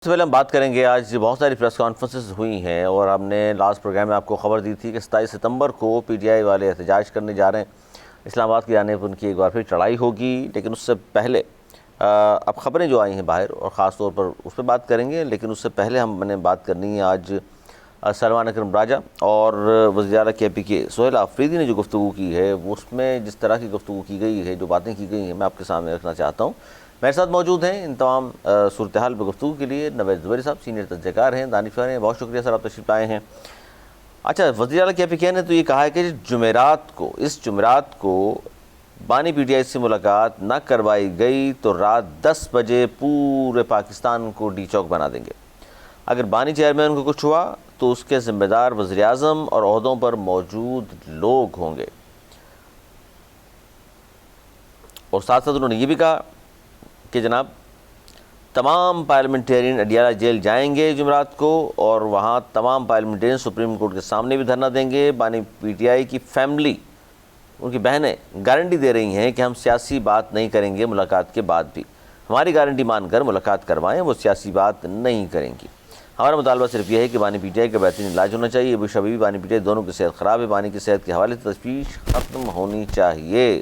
اس سے پہلے ہم بات کریں گے، آج بہت ساری پریس کانفرنسز ہوئی ہیں اور ہم نے لاسٹ پروگرام میں آپ کو خبر دی تھی کہ 27 ستمبر کو پی ٹی آئی والے احتجاج کرنے جا رہے ہیں، اسلام آباد کی جانب ان کی ایک بار پھر چڑھائی ہوگی، لیکن اس سے پہلے اب خبریں جو آئی ہیں باہر اور خاص طور پر اس پہ بات کریں گے، لیکن اس سے پہلے ہم نے بات کرنی ہے آج سلمان اکرم راجہ اور وزیر اعلیٰ کے پی کے سہیل آفریدی نے جو گفتگو کی ہے، اس میں جس طرح کی گفتگو کی گئی ہے، جو باتیں کی گئی ہیں، میں آپ کے سامنے رکھنا چاہتا ہوں۔ میرے ساتھ موجود ہیں ان تمام صورتحال پہ گفتگو کے لیے نوید زبیری صاحب، سینئر تجزیہ کار ہیں، دانشور ہیں، بہت شکریہ سر آپ تشریف آئے ہیں۔ اچھا، وزیر اعلیٰ کے پی کے نے تو یہ کہا ہے کہ اس جمعرات کو بانی پی ٹی آئی سے ملاقات نہ کروائی گئی تو رات 10 بجے پورے پاکستان کو ڈی چوک بنا دیں گے۔ اگر بانی چیئرمین کو کچھ ہوا تو اس کے ذمہ دار وزیر اعظم اور عہدوں پر موجود لوگ ہوں گے، اور ساتھ ساتھ انہوں نے یہ بھی کہا کہ جناب تمام پارلیمنٹیرین اڈیالہ جیل جائیں گے جمعرات کو، اور وہاں تمام پارلیمنٹیرین سپریم کورٹ کے سامنے بھی دھرنا دیں گے۔ بانی پی ٹی آئی کی فیملی، ان کی بہنیں گارنٹی دے رہی ہیں کہ ہم سیاسی بات نہیں کریں گے، ملاقات کے بعد بھی ہماری گارنٹی مان کر ملاقات کروائیں، وہ سیاسی بات نہیں کریں گی۔ ہمارا مطالبہ صرف یہ ہے کہ بانی پی ٹی آئی کا بہترین علاج ہونا چاہیے، ابو شبیبی بانی پی ٹی آئی دونوں کی صحت خراب ہے، بانی کی صحت کے حوالے سے تشویش ختم ہونی چاہیے۔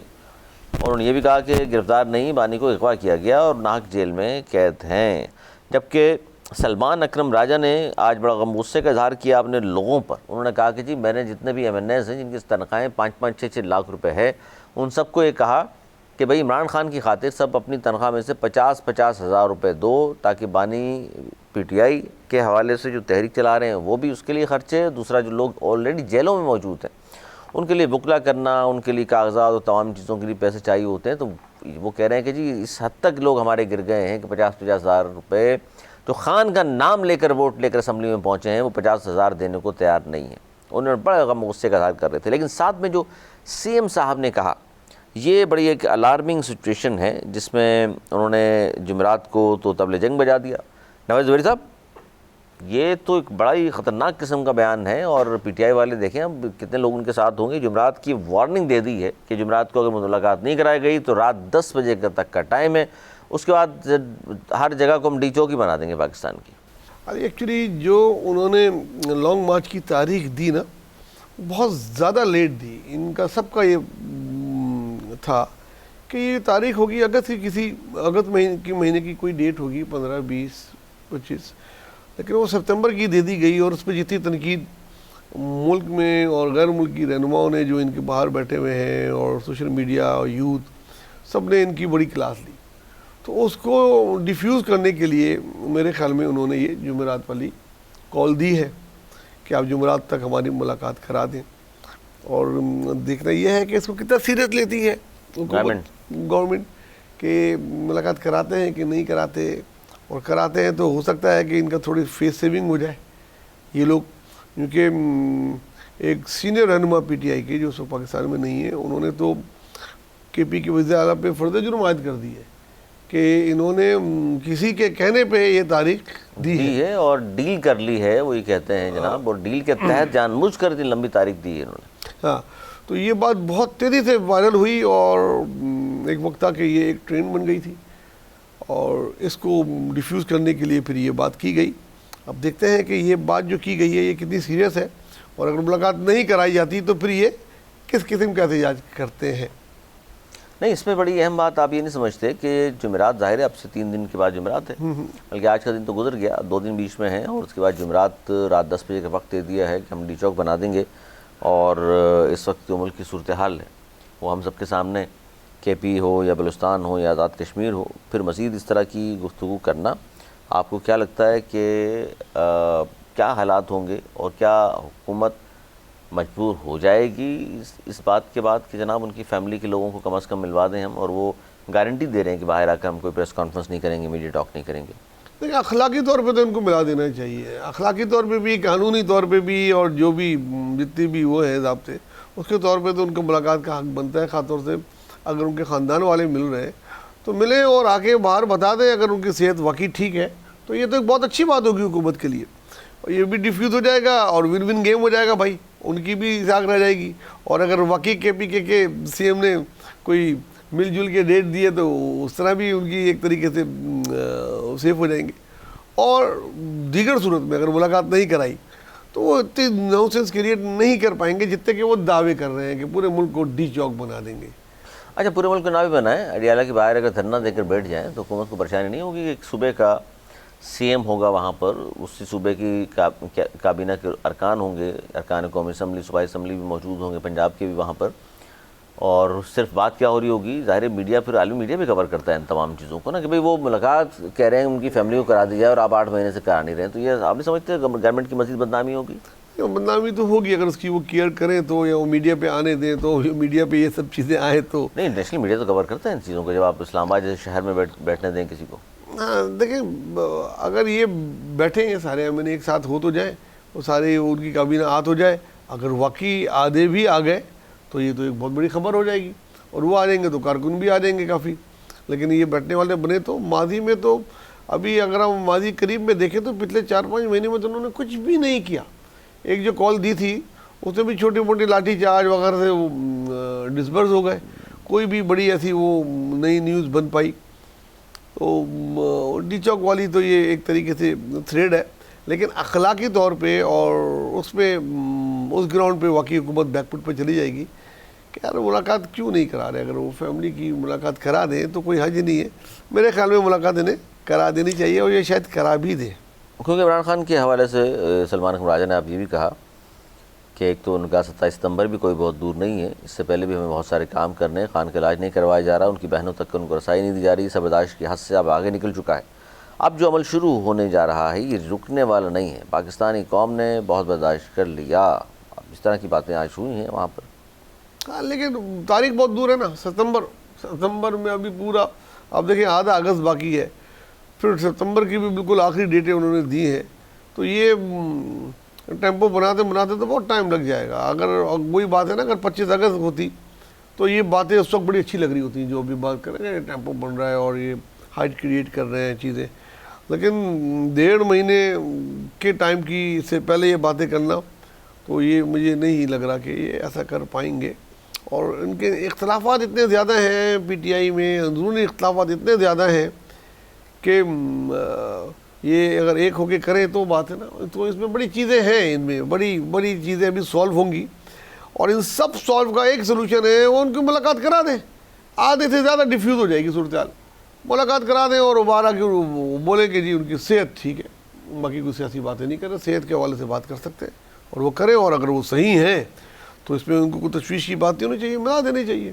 اور انہوں نے یہ بھی کہا کہ گرفتار نہیں، بانی کو اغوا کیا گیا اور ناحق جیل میں قید ہیں۔ جبکہ سلمان اکرم راجہ نے آج بڑا غم غصے کا اظہار کیا اپنے لوگوں پر۔ انہوں نے کہا کہ جی میں نے جتنے بھی ایم این ایز ہیں جن کی تنخواہیں 5-5 6-6 لاکھ روپے ہے، ان سب کو یہ کہا کہ بھئی عمران خان کی خاطر سب اپنی تنخواہ میں سے 50-50 ہزار روپے دو، تاکہ بانی پی ٹی آئی کے حوالے سے جو تحریک چلا رہے ہیں وہ بھی اس کے لیے خرچے، دوسرا جو لوگ آلریڈی جیلوں میں موجود ہیں ان کے لیے وکلا کرنا، ان کے لیے کاغذات اور تمام چیزوں کے لیے پیسے چاہیے ہوتے ہیں۔ تو وہ کہہ رہے ہیں کہ جی اس حد تک لوگ ہمارے گر گئے ہیں کہ 50-50 ہزار روپے جو خان کا نام لے کر ووٹ لے کر اسمبلی میں پہنچے ہیں، وہ 50 ہزار دینے کو تیار نہیں ہیں۔ انہوں نے بڑا غم غصے کا اظہار کر رہے تھے، لیکن ساتھ میں جو سی ایم صاحب نے کہا، یہ بڑی ایک الارمنگ سچویشن ہے، جس میں انہوں نے جمعرات کو تو طبل جنگ بجا دیا۔ نوید زبیری صاحب، یہ تو ایک بڑا ہی خطرناک قسم کا بیان ہے، اور پی ٹی آئی والے دیکھیں اب کتنے لوگ ان کے ساتھ ہوں گے۔ جمعرات کی وارننگ دے دی ہے کہ جمعرات کو اگر ملاقات نہیں کرائی گئی تو رات 10 بجے تک کا ٹائم ہے، اس کے بعد ہر جگہ کو ہم ڈی چوک ہی بنا دیں گے پاکستان کی۔ ایکچولی جو انہوں نے لانگ مارچ کی تاریخ دی نا، بہت زیادہ لیٹ دی۔ ان کا سب کا یہ تھا کہ یہ تاریخ ہوگی اگست کی، کسی اگست مہینے کی کوئی ڈیٹ ہوگی، 15 20 25، لیکن وہ ستمبر کی دے دی گئی، اور اس پہ جتنی تنقید ملک میں اور غیر ملکی رہنماؤں نے جو ان کے باہر بیٹھے ہوئے ہیں اور سوشل میڈیا اور یوتھ سب نے ان کی بڑی کلاس لی، تو اس کو ڈیفیوز کرنے کے لیے میرے خیال میں انہوں نے یہ جمعرات والی کال دی ہے کہ آپ جمعرات تک ہماری ملاقات کرا دیں۔ اور دیکھنا یہ ہے کہ اس کو کتنا سیریس لیتی ہے گورنمنٹ کہ ملاقات کراتے ہیں کہ نہیں کراتے، اور کراتے ہیں تو ہو سکتا ہے کہ ان کا تھوڑی فیس سیونگ ہو جائے یہ لوگ، کیونکہ ایک سینئر رہنما پی ٹی آئی کے جو سب پاکستان میں نہیں ہے، انہوں نے تو کے پی کے وزیر اعلیٰ پہ فرض جرم عائد کر دی ہے کہ انہوں نے کسی کے کہنے پہ یہ تاریخ دی ہے اور ڈیل کر لی ہے، وہ یہ کہتے ہیں جناب، اور ڈیل کے تحت جان بوجھ کر اتنی لمبی تاریخ دی ہے انہوں نے۔ ہاں، تو یہ بات بہت تیزی سے وائرل ہوئی، اور ایک وقت تھا کہ یہ ایک ٹرینڈ بن گئی تھی، اور اس کو ڈیفیوز کرنے کے لیے پھر یہ بات کی گئی۔ اب دیکھتے ہیں کہ یہ بات جو کی گئی ہے یہ کتنی سیریس ہے، اور اگر ملاقات نہیں کرائی جاتی تو پھر یہ کس قسم کا احتجاج کرتے ہیں۔ نہیں، اس میں بڑی اہم بات آپ یہ نہیں سمجھتے کہ جمعرات ظاہر ہے اب سے 3 دن کے بعد جمعرات ہے، بلکہ آج کا دن تو گزر گیا، 2 دن بیچ میں ہیں، اور اس کے بعد جمعرات رات 10 بجے کا وقت دے دیا ہے کہ ہم ڈی چوک بنا دیں گے، اور اس وقت جو ملک کی صورتحال ہے وہ ہم سب کے سامنے، کے پی ہو یا بلوچستان ہو یا آزاد کشمیر ہو، پھر مزید اس طرح کی گفتگو کرنا آپ کو کیا لگتا ہے کہ کیا حالات ہوں گے، اور کیا حکومت مجبور ہو جائے گی اس بات کے بعد کہ جناب ان کی فیملی کے لوگوں کو کم از کم ملوا دیں ہم، اور وہ گارنٹی دے رہے ہیں کہ باہر آ کر ہم کوئی پریس کانفرنس نہیں کریں گے، میڈیا ٹاک نہیں کریں گے؟ دیکھیں، اخلاقی طور پہ تو ان کو ملا دینا چاہیے، اخلاقی طور پہ بھی، قانونی طور پہ بھی، اور جو بھی جتنی بھی وہ ہے ضابطے، اس کے طور پہ تو ان کو ملاقات کا حق بنتا ہے، خاص طور سے اگر ان کے خاندان والے مل رہے ہیں تو ملیں اور آ کے باہر بتا دیں اگر ان کی صحت واقعی ٹھیک ہے، تو یہ تو ایک بہت اچھی بات ہوگی حکومت کے لیے، اور یہ بھی ڈیفیوز ہو جائے گا اور ون ون گیم ہو جائے گا بھائی، ان کی بھی ساکھ رہ جائے گی، اور اگر واقعی کے پی کے سی ایم نے کوئی مل جل کے ڈیٹ دی ہے تو اس طرح بھی ان کی ایک طریقے سے سیف ہو جائیں گے۔ اور دیگر صورت میں اگر ملاقات نہیں کرائی تو وہ اتنی نونسنس کریٹ نہیں کر پائیں گے جتنے کہ وہ دعوے کر رہے ہیں کہ پورے ملک کو ڈی چوک بنا دیں گے. اچھا پورے ملک کو نہ بھی بنائیں, اڈیالہ کے باہر اگر دھرنا دے کر بیٹھ جائیں تو حکومت کو پریشانی نہیں ہوگی کہ ایک صوبے کا سی ایم ہوگا وہاں پر, اسی صوبے کی کابینہ کے ارکان ہوں گے, ارکان قومی اسمبلی صوبائی اسمبلی بھی موجود ہوں گے پنجاب کے بھی وہاں پر, اور صرف بات کیا ہو رہی ہوگی, ظاہر میڈیا پھر عالمی میڈیا بھی کور کرتا ہے ان تمام چیزوں کو نا, کہ بھئی وہ ملاقات کہہ رہے ہیں ان کی فیملی کو کرا دی جائے اور آپ 8 مہینے سے کرا نہیں رہے ہیں, تو یہ آپ نہیں سمجھتے گورنمنٹ کی مزید بدنامی ہوگی؟ بدنامی تو ہوگی اگر اس کی وہ کیئر کریں تو, یا وہ میڈیا پہ آنے دیں تو, میڈیا پہ یہ سب چیزیں آئیں تو. نہیں, نیشنل میڈیا تو کور کرتا ہے ان چیزوں کو, جب آپ اسلام آباد جیسے شہر میں بیٹھنے دیں کسی کو. ہاں دیکھیں, اگر یہ بیٹھیں یہ سارے امن ایک ساتھ ہو تو جائیں, وہ سارے ان کی کابینہ ہو جائے, اگر واقعی آدھے بھی آ گئے تو یہ تو ایک بہت بڑی خبر ہو جائے گی, اور وہ آ جائیں گے تو کارکن بھی آ جائیں گے کافی. لیکن یہ بیٹھنے والے بنے تو ماضی میں تو, ابھی اگر ہم ماضی قریب میں دیکھیں تو پچھلے 4-5 مہینے میں تو انہوں نے کچھ بھی نہیں کیا. ایک جو کال دی تھی اس میں بھی چھوٹی موٹی لاٹھی چارج وغیرہ سے وہ ڈسبرس ہو گئے, کوئی بھی بڑی ایسی وہ نئی نیوز بن پائی. تو ڈی چوک والی تو یہ ایک طریقے سے تھریڈ ہے, لیکن اخلاقی طور پہ اور اس پہ اس گراؤنڈ پہ واقعی حکومت بیک فٹ پہ چلی جائے گی کہ یار ملاقات کیوں نہیں کرا رہے. اگر وہ فیملی کی ملاقات کرا دیں تو کوئی حرج نہیں ہے, میرے خیال میں ملاقات انہیں کرا دینی چاہیے, اور یہ شاید کرا بھی دیں. کیونکہ عمران خان کے حوالے سے سلمان احمد راجہ نے آپ یہ بھی کہا کہ ایک تو ان کا 27 ستمبر بھی کوئی بہت دور نہیں ہے, اس سے پہلے بھی ہمیں بہت سارے کام کرنے ہیں, خان کا علاج نہیں کروایا جا رہا, ان کی بہنوں تک ان کو رسائی نہیں دی جا رہی, سب برداشت کی حد سے اب آگے نکل چکا ہے. اب جو عمل شروع ہونے جا رہا ہے یہ رکنے والا نہیں ہے, پاکستانی قوم نے بہت برداشت کر لیا. اب اس طرح کی باتیں آج ہوئی ہیں وہاں پر. ہاں لیکن تاریخ بہت دور ہے نا, ستمبر میں ابھی پورا اب دیکھیں آدھا اگست باقی ہے, پھر ستمبر کی بھی بالکل آخری ڈیٹیں انہوں نے دی ہیں, تو یہ ٹیمپو بناتے تو بہت ٹائم لگ جائے گا. اگر وہی بات ہے نا, اگر 25 اگست ہوتی تو یہ باتیں اس وقت بڑی اچھی لگ رہی ہوتی ہیں, جو ابھی بات کریں گے ٹیمپو بن رہا ہے اور یہ ہائٹ کریٹ کر رہے ہیں چیزیں. لیکن 1.5 مہینے کے ٹائم کی سے پہلے یہ باتیں کرنا, تو یہ مجھے نہیں لگ رہا کہ یہ ایسا کر پائیں گے. اور ان کے اختلافات اتنے زیادہ ہیں پی ٹی آئی میں, اندرونی اختلافات اتنے زیادہ ہیں کہ یہ اگر ایک ہو کے کریں تو بات ہے نا, تو اس میں بڑی چیزیں ہیں, ان میں بڑی چیزیں ابھی سولو ہوں گی, اور ان سب سولو کا ایک سلوشن ہے وہ ان کی ملاقات کرا دیں. آدھے سے زیادہ ڈیفیوز ہو جائے گی صورتحال, ملاقات کرا دیں اور ابارہ کی بولیں کہ جی ان کی صحت ٹھیک ہے, باقی کوئی سیاسی باتیں نہیں کریں, صحت کے حوالے سے بات کر سکتے ہیں اور وہ کریں, اور اگر وہ صحیح ہیں تو اس میں ان کو کوئی تشویش کی بات نہیں ہونی چاہیے, ملا دینی چاہیے.